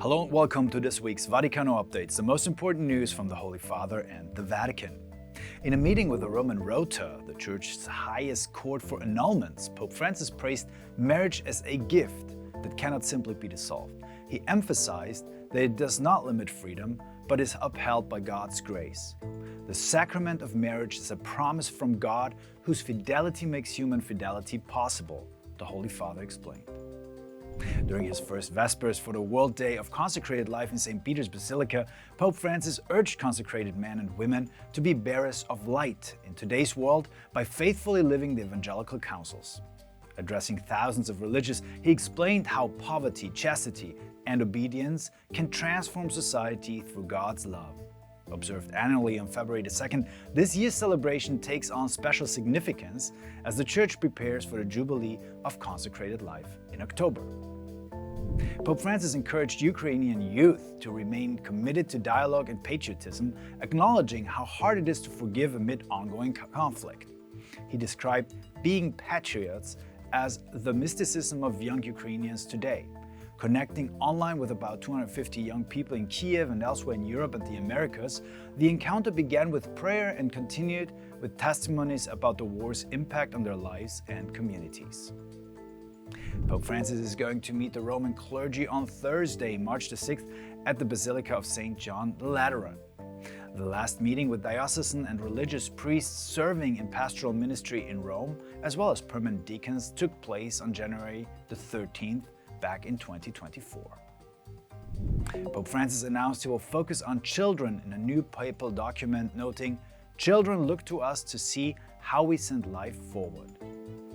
Hello and welcome to this week's Vaticano Updates, the most important news from the Holy Father and the Vatican. In a meeting with the Roman Rota, the Church's highest court for annulments, Pope Francis praised marriage as a gift that cannot simply be dissolved. He emphasized that it does not limit freedom, but is upheld by God's grace. The sacrament of marriage is a promise from God whose fidelity makes human fidelity possible, the Holy Father explained. During his first Vespers for the World Day of Consecrated Life in St. Peter's Basilica, Pope Francis urged consecrated men and women to be bearers of light in today's world by faithfully living the evangelical counsels. Addressing thousands of religious, he explained how poverty, chastity, and obedience can transform society through God's love. Observed annually on February 2nd, this year's celebration takes on special significance as the Church prepares for the Jubilee of Consecrated Life in October. Pope Francis encouraged Ukrainian youth to remain committed to dialogue and patriotism, acknowledging how hard it is to forgive amid ongoing conflict. He described being patriots as the mysticism of young Ukrainians today. Connecting online with about 250 young people in Kiev and elsewhere in Europe and the Americas, the encounter began with prayer and continued with testimonies about the war's impact on their lives and communities. Pope Francis is going to meet the Roman clergy on Thursday, March the 6th, at the Basilica of St. John the Lateran. The last meeting with diocesan and religious priests serving in pastoral ministry in Rome, as well as permanent deacons, took place on January the 13th, back in 2024. Pope Francis announced he will focus on children in a new papal document, noting, "Children look to us to see how we send life forward."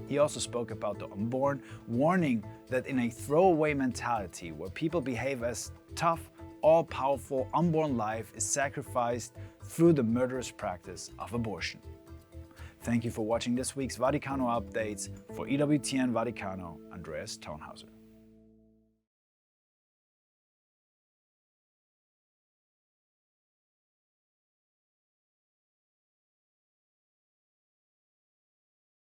He also spoke about the unborn, warning that in a throwaway mentality where people behave as tough, all-powerful unborn life is sacrificed through the murderous practice of abortion. Thank you for watching this week's Vaticano Updates. For EWTN Vaticano, Andreas Tonhauser.